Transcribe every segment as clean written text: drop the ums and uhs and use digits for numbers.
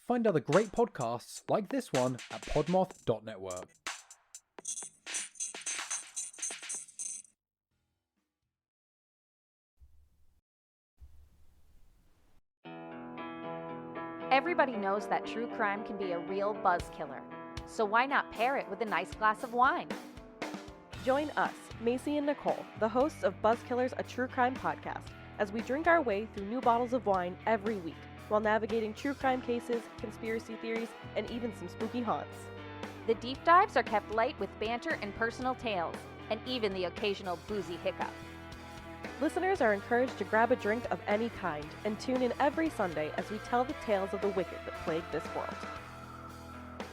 Find other great podcasts like this one at podmoth.network. Everybody knows that true crime can be a real buzz killer, so why not pair it with a nice glass of wine? Join us, Macy and Nicole, the hosts of Buzzkillers, a true crime podcast, as we drink our way through new bottles of wine every week, while navigating true crime cases, conspiracy theories, and even some spooky haunts. The deep dives are kept light with banter and personal tales, and even the occasional boozy hiccup. Listeners are encouraged to grab a drink of any kind and tune in every Sunday as we tell the tales of the wicked that plague this world.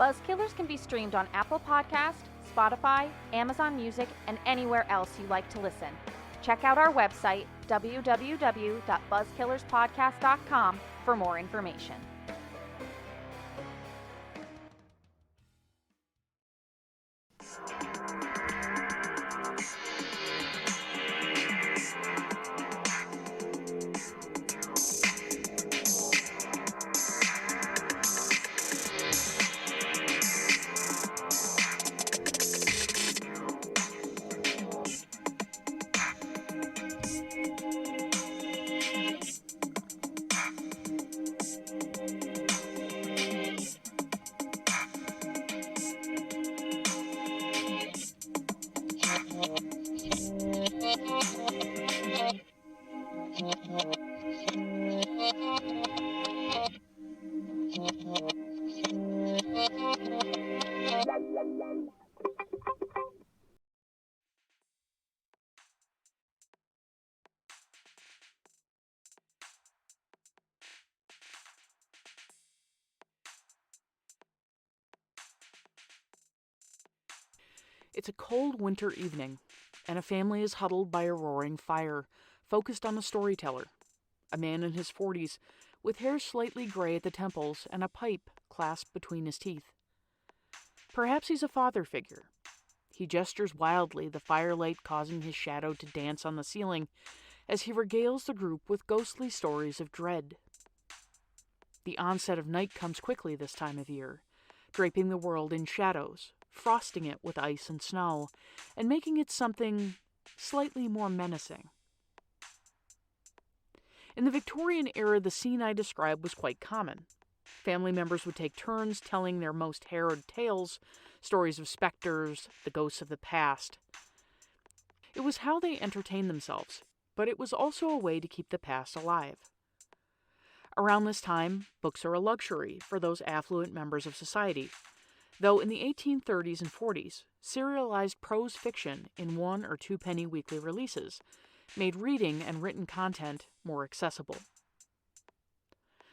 Buzzkillers can be streamed on Apple Podcast, Spotify, Amazon Music, and anywhere else you like to listen. Check out our website, www.buzzkillerspodcast.com, for more information. It's a cold winter evening, and a family is huddled by a roaring fire, focused on a storyteller, a man in his 40s, with hair slightly gray at the temples and a pipe clasped between his teeth. Perhaps he's a father figure. He gestures wildly, the firelight causing his shadow to dance on the ceiling, as he regales the group with ghostly stories of dread. The onset of night comes quickly this time of year, draping the world in shadows, frosting it with ice and snow, and making it something slightly more menacing. In the Victorian era, the scene I described was quite common. Family members would take turns telling their most harrowed tales, stories of specters, the ghosts of the past. It was how they entertained themselves, but it was also a way to keep the past alive. Around this time, books are a luxury for those affluent members of society, though in the 1830s and 40s, serialized prose fiction in 1 or 2 penny weekly releases made reading and written content more accessible.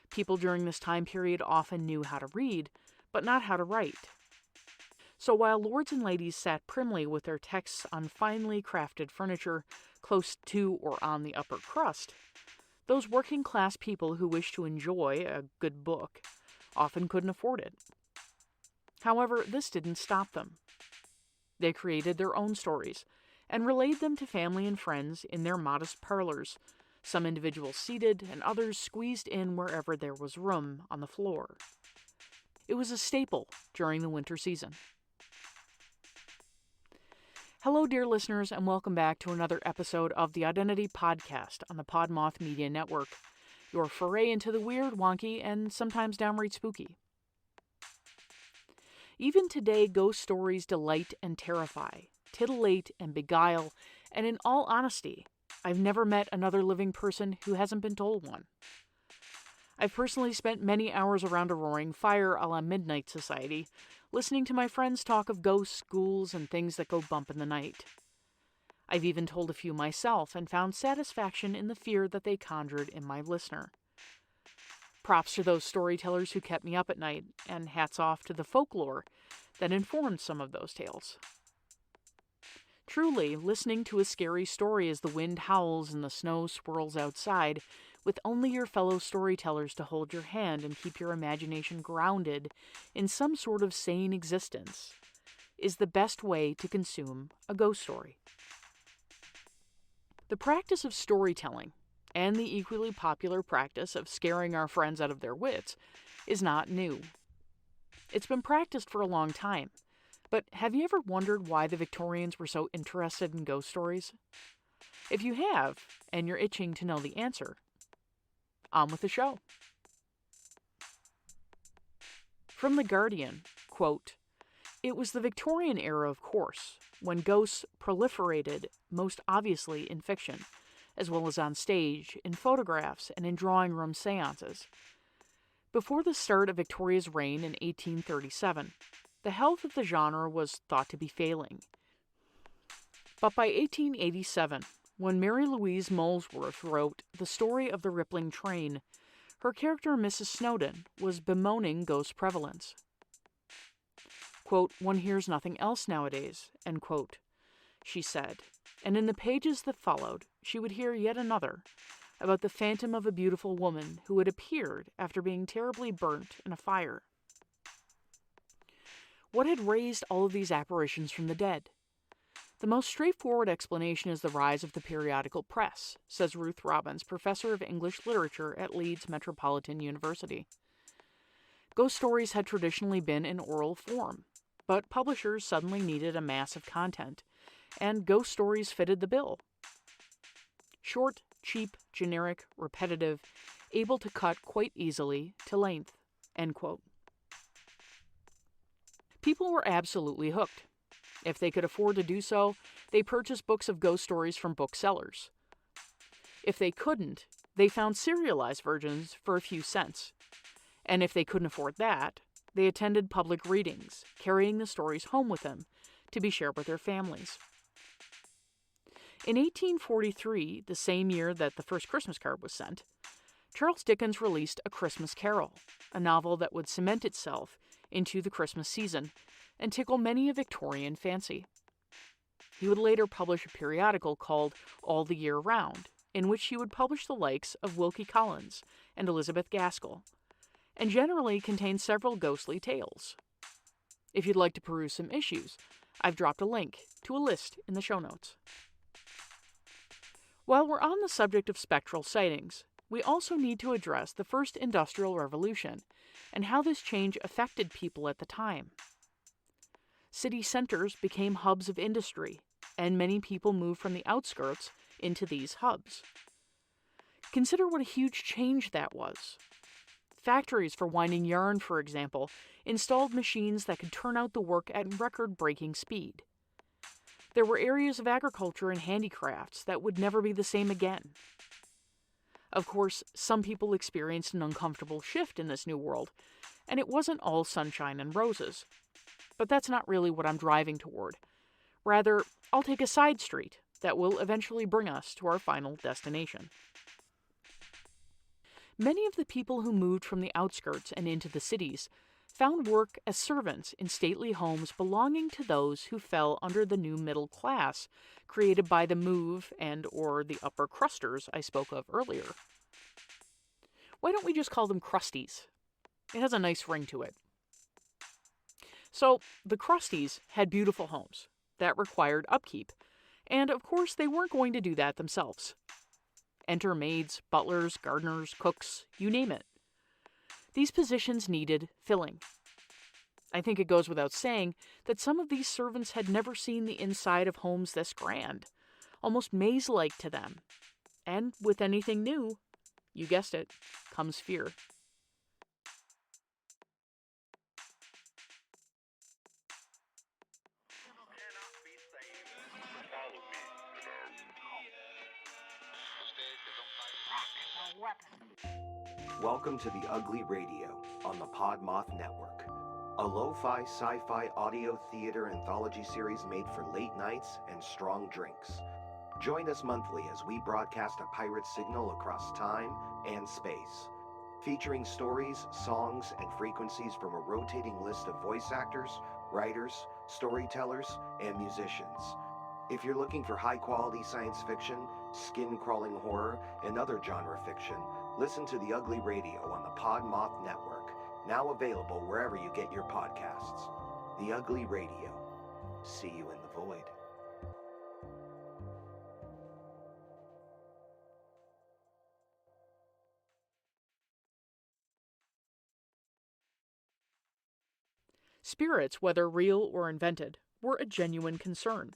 People during this time period often knew how to read, but not how to write. So while lords and ladies sat primly with their texts on finely crafted furniture close to or on the upper crust, those working-class people who wished to enjoy a good book often couldn't afford it. However, this didn't stop them. They created their own stories and relayed them to family and friends in their modest parlors, some individuals seated and others squeezed in wherever there was room on the floor. It was a staple during the winter season. Hello, dear listeners, and welcome back to another episode of the Identity Podcast on the Podmoth Media Network, your foray into the weird, wonky, and sometimes downright spooky. Even today, ghost stories delight and terrify, titillate and beguile, and in all honesty, I've never met another living person who hasn't been told one. I've personally spent many hours around a roaring fire a la Midnight Society, listening to my friends talk of ghosts, ghouls, and things that go bump in the night. I've even told a few myself and found satisfaction in the fear that they conjured in my listener. Props to those storytellers who kept me up at night, and hats off to the folklore that informed some of those tales. Truly, listening to a scary story as the wind howls and the snow swirls outside, with only your fellow storytellers to hold your hand and keep your imagination grounded in some sort of sane existence, is the best way to consume a ghost story. The practice of storytelling, and the equally popular practice of scaring our friends out of their wits is not new. It's been practiced for a long time, but have you ever wondered why the Victorians were so interested in ghost stories? If you have, and you're itching to know the answer, on with the show. From The Guardian, quote, "It was the Victorian era, of course, when ghosts proliferated most obviously in fiction, as well as on stage, in photographs, and in drawing room seances. Before the start of Victoria's reign in 1837, the health of the genre was thought to be failing. But by 1887, when Mary Louise Molesworth wrote The Story of the Rippling Train, her character Mrs. Snowdon was bemoaning ghost prevalence. Quote, 'One hears nothing else nowadays,' end quote, she said, and in the pages that followed, she would hear yet another about the phantom of a beautiful woman who had appeared after being terribly burnt in a fire. What had raised all of these apparitions from the dead? The most straightforward explanation is the rise of the periodical press, says Ruth Robbins, professor of English literature at Leeds Metropolitan University. Ghost stories had traditionally been in oral form, but publishers suddenly needed a mass of content, and ghost stories fitted the bill. Short, cheap, generic, repetitive, able to cut quite easily to length, end quote. People were absolutely hooked. If they could afford to do so, they purchased books of ghost stories from booksellers. If they couldn't, they found serialized versions for a few cents. And if they couldn't afford that, they attended public readings, carrying the stories home with them to be shared with their families. In 1843, the same year that the first Christmas card was sent, Charles Dickens released A Christmas Carol, a novel that would cement itself into the Christmas season and tickle many a Victorian fancy. He would later publish a periodical called All the Year Round, in which he would publish the likes of Wilkie Collins and Elizabeth Gaskell, and generally contained several ghostly tales. If you'd like to peruse some issues, I've dropped a link to a list in the show notes. While we're on the subject of spectral sightings, we also need to address the first Industrial Revolution and how this change affected people at the time. City centers became hubs of industry, and many people moved from the outskirts into these hubs. Consider what a huge change that was. Factories for winding yarn, for example, installed machines that could turn out the work at record-breaking speed. There were areas of agriculture and handicrafts that would never be the same again. Of course, some people experienced an uncomfortable shift in this new world, and it wasn't all sunshine and roses. But that's not really what I'm driving toward. Rather, I'll take a side street that will eventually bring us to our final destination. Many of the people who moved from the outskirts and into the cities found work as servants in stately homes belonging to those who fell under the new middle class created by the move and or the upper crusters I spoke of earlier. Why don't we just call them crusties? It has a nice ring to it. So, the crusties had beautiful homes that required upkeep, and of course they weren't going to do that themselves. Enter maids, butlers, gardeners, cooks, you name it. These positions needed filling. I think it goes without saying that some of these servants had never seen the inside of homes this grand, almost maze-like to them. And with anything new, you guessed it, comes fear. Welcome to The Ugly Radio on the Podmoth Network, a lo-fi sci-fi audio theater anthology series made for late nights and strong drinks. Join us monthly as we broadcast a pirate signal across time and space, featuring stories, songs, and frequencies from a rotating list of voice actors, writers, storytellers, and musicians. If you're looking for high-quality science fiction, skin-crawling horror, and other genre fiction, listen to The Ugly Radio on the Podmoth Network, now available wherever you get your podcasts. The Ugly Radio. See you in the void. Spirits, whether real or invented, were a genuine concern.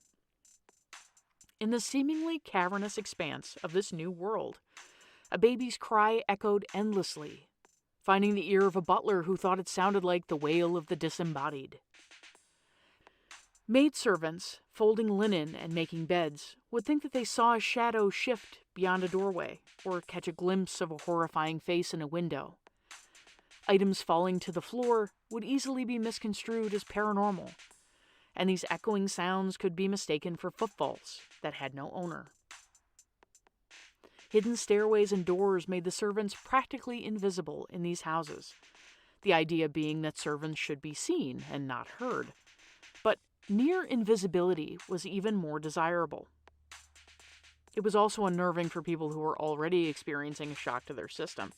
In the seemingly cavernous expanse of this new world, a baby's cry echoed endlessly, finding the ear of a butler who thought it sounded like the wail of the disembodied. Maidservants, folding linen and making beds, would think that they saw a shadow shift beyond a doorway, or catch a glimpse of a horrifying face in a window. Items falling to the floor would easily be misconstrued as paranormal, and these echoing sounds could be mistaken for footfalls that had no owner. Hidden stairways and doors made the servants practically invisible in these houses, the idea being that servants should be seen and not heard. But near invisibility was even more desirable. It was also unnerving for people who were already experiencing a shock to their system.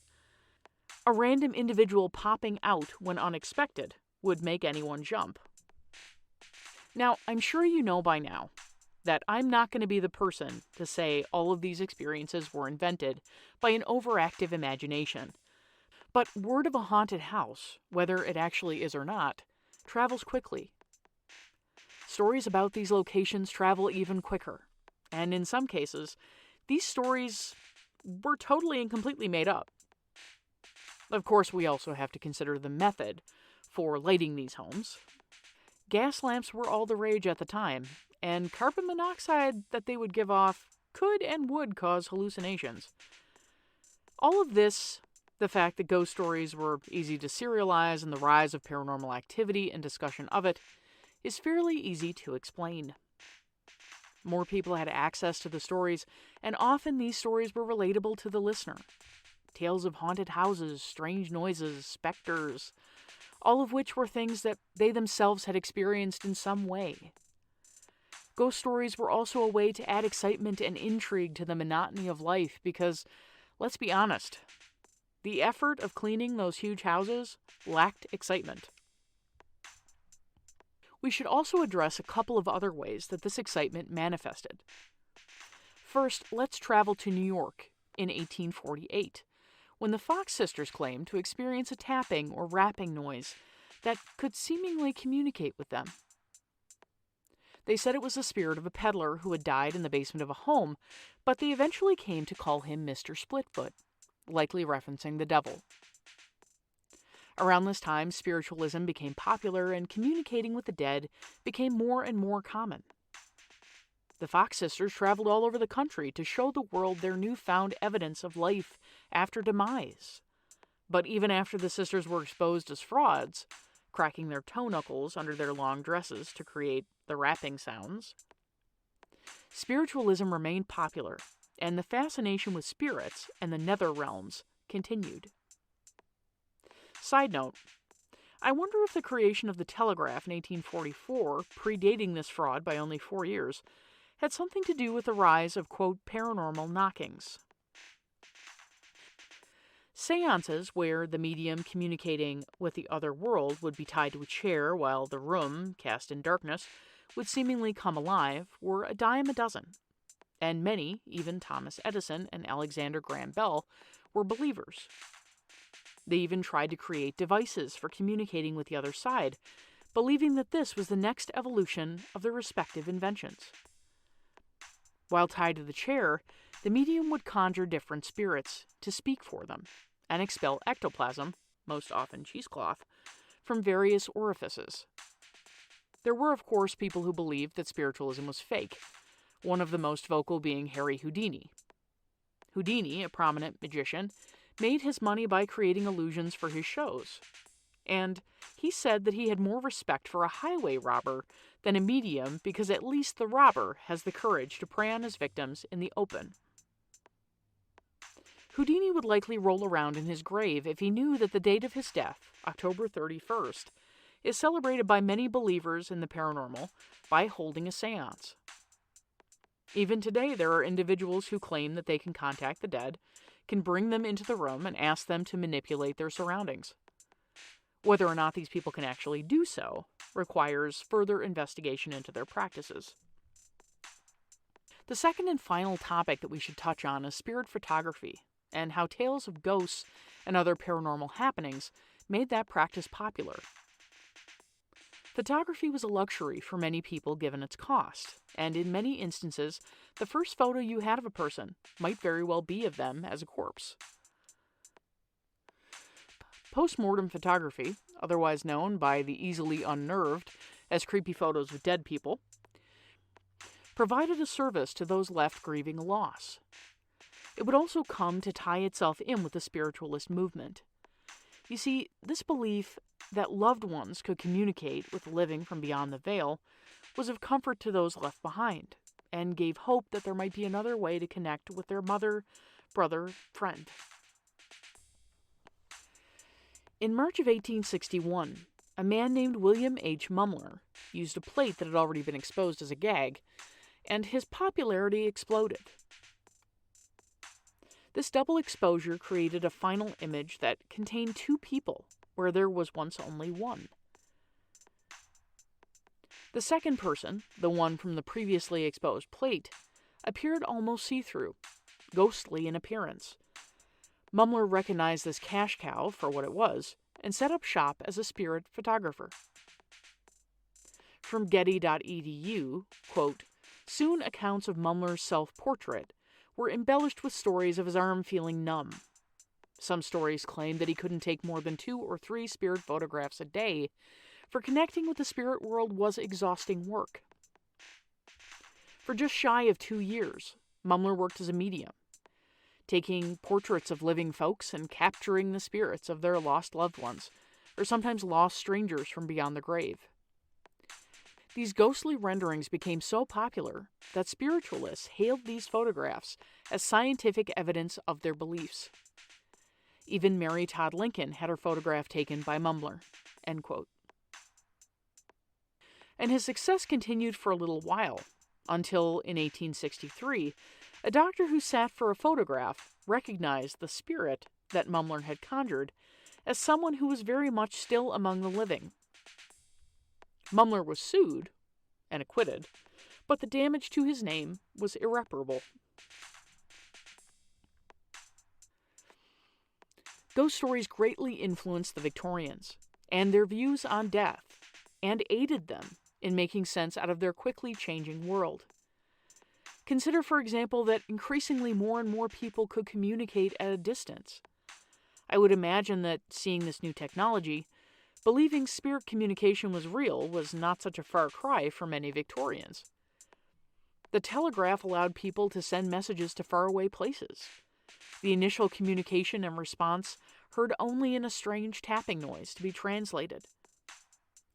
A random individual popping out when unexpected would make anyone jump. Now, I'm sure you know by now that I'm not going to be the person to say all of these experiences were invented by an overactive imagination. But word of a haunted house, whether it actually is or not, travels quickly. Stories about these locations travel even quicker, and in some cases, these stories were totally and completely made up. Of course, we also have to consider the method for lighting these homes. Gas lamps were all the rage at the time, and carbon monoxide that they would give off could and would cause hallucinations. All of this, the fact that ghost stories were easy to serialize, and the rise of paranormal activity and discussion of it, is fairly easy to explain. More people had access to the stories, and often these stories were relatable to the listener. Tales of haunted houses, strange noises, specters, all of which were things that they themselves had experienced in some way. Ghost stories were also a way to add excitement and intrigue to the monotony of life because, let's be honest, the effort of cleaning those huge houses lacked excitement. We should also address a couple of other ways that this excitement manifested. First, let's travel to New York in 1848, when the Fox sisters claimed to experience a tapping or rapping noise that could seemingly communicate with them. They said it was the spirit of a peddler who had died in the basement of a home, but they eventually came to call him Mr. Splitfoot, likely referencing the devil. Around this time, spiritualism became popular and communicating with the dead became more and more common. The Fox sisters traveled all over the country to show the world their newfound evidence of life after demise. But even after the sisters were exposed as frauds, cracking their toe knuckles under their long dresses to create the rapping sounds, spiritualism remained popular, and the fascination with spirits and the nether realms continued. Side note, I wonder if the creation of the telegraph in 1844, predating this fraud by only 4 years, had something to do with the rise of, quote, paranormal knockings. Seances, where the medium communicating with the other world would be tied to a chair while the room, cast in darkness, would seemingly come alive, were a dime a dozen, and many, even Thomas Edison and Alexander Graham Bell, were believers. They even tried to create devices for communicating with the other side, believing that this was the next evolution of their respective inventions. While tied to the chair, the medium would conjure different spirits to speak for them and expel ectoplasm, most often cheesecloth, from various orifices. There were, of course, people who believed that spiritualism was fake, one of the most vocal being Harry Houdini. Houdini, a prominent magician, made his money by creating illusions for his shows, and he said that he had more respect for a highway robber than a medium because at least the robber has the courage to prey on his victims in the open. Houdini would likely roll around in his grave if he knew that the date of his death, October 31st, is celebrated by many believers in the paranormal by holding a seance. Even today, there are individuals who claim that they can contact the dead, can bring them into the room, and ask them to manipulate their surroundings. Whether or not these people can actually do so requires further investigation into their practices. The second and final topic that we should touch on is spirit photography, and how tales of ghosts and other paranormal happenings made that practice popular. Photography was a luxury for many people given its cost, and in many instances, the first photo you had of a person might very well be of them as a corpse. Post-mortem photography, otherwise known by the easily unnerved as creepy photos of dead people, provided a service to those left grieving a loss. It would also come to tie itself in with the spiritualist movement. You see, this belief that loved ones could communicate with the living from beyond the veil was of comfort to those left behind, and gave hope that there might be another way to connect with their mother, brother, friend. In March of 1861, a man named William H. Mumler used a plate that had already been exposed as a gag, and his popularity exploded. This double exposure created a final image that contained two people where there was once only one. The second person, the one from the previously exposed plate, appeared almost see-through, ghostly in appearance. Mumler recognized this cash cow for what it was and set up shop as a spirit photographer. From Getty.edu, quote, "Soon accounts of Mumler's self-portrait were embellished with stories of his arm feeling numb. Some stories claimed that he couldn't take more than 2 or 3 spirit photographs a day, for connecting with the spirit world was exhausting work. For just shy of 2 years, Mumler worked as a medium, taking portraits of living folks and capturing the spirits of their lost loved ones, or sometimes lost strangers from beyond the grave. These ghostly renderings became so popular that spiritualists hailed these photographs as scientific evidence of their beliefs. Even Mary Todd Lincoln had her photograph taken by Mumler." End quote. And his success continued for a little while, until in 1863, a doctor who sat for a photograph recognized the spirit that Mumler had conjured as someone who was very much still among the living. Mumler was sued and acquitted, but the damage to his name was irreparable. Ghost stories greatly influenced the Victorians and their views on death, and aided them in making sense out of their quickly changing world. Consider, for example, that increasingly more and more people could communicate at a distance. I would imagine that seeing this new technology, believing spirit communication was real was not such a far cry for many Victorians. The telegraph allowed people to send messages to faraway places. The initial communication and response heard only in a strange tapping noise to be translated.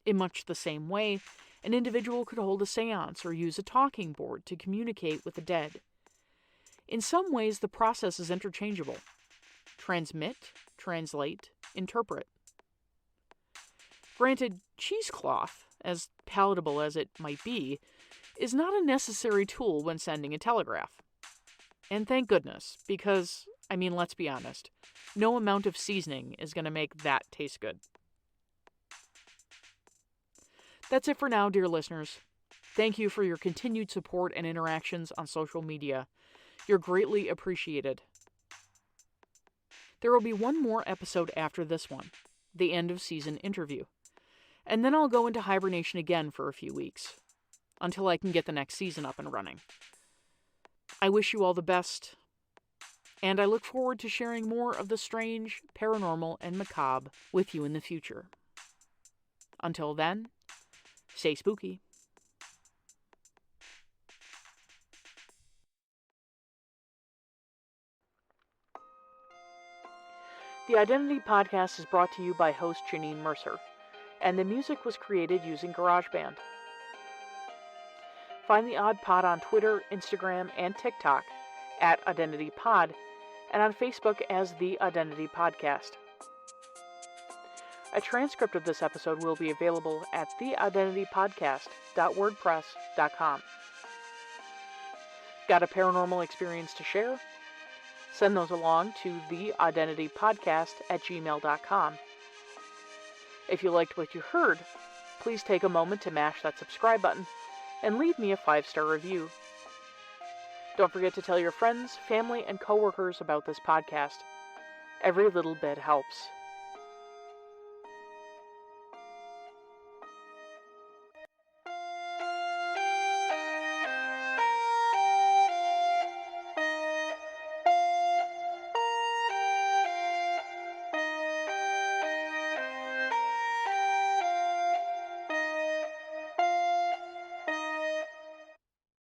In much the same way, an individual could hold a seance or use a talking board to communicate with the dead. In some ways, the process is interchangeable. Transmit, translate, interpret. Granted, cheesecloth, as palatable as it might be, is not a necessary tool when sending a telegraph. And thank goodness, because, let's be honest, no amount of seasoning is going to make that taste good. That's it for now, dear listeners. Thank you for your continued support and interactions on social media. You're greatly appreciated. There will be one more episode after this one, the end of season interview. And then I'll go into hibernation again for a few weeks, until I can get the next season up and running. I wish you all the best, and I look forward to sharing more of the strange, paranormal, and macabre with you in the future. Until then, stay spooky. The Identity Podcast is brought to you by host Janine Mercer, and the music was created using GarageBand. Find the Odd Pod on Twitter, Instagram, and TikTok at Identity Pod, and on Facebook as The Identity Podcast. A transcript of this episode will be available at theidentitypodcast.wordpress.com. Got a paranormal experience to share? Send those along to theidentitypodcast@gmail.com. If you liked what you heard, please take a moment to mash that subscribe button and leave me a 5-star review. Don't forget to tell your friends, family, and coworkers about this podcast. Every little bit helps.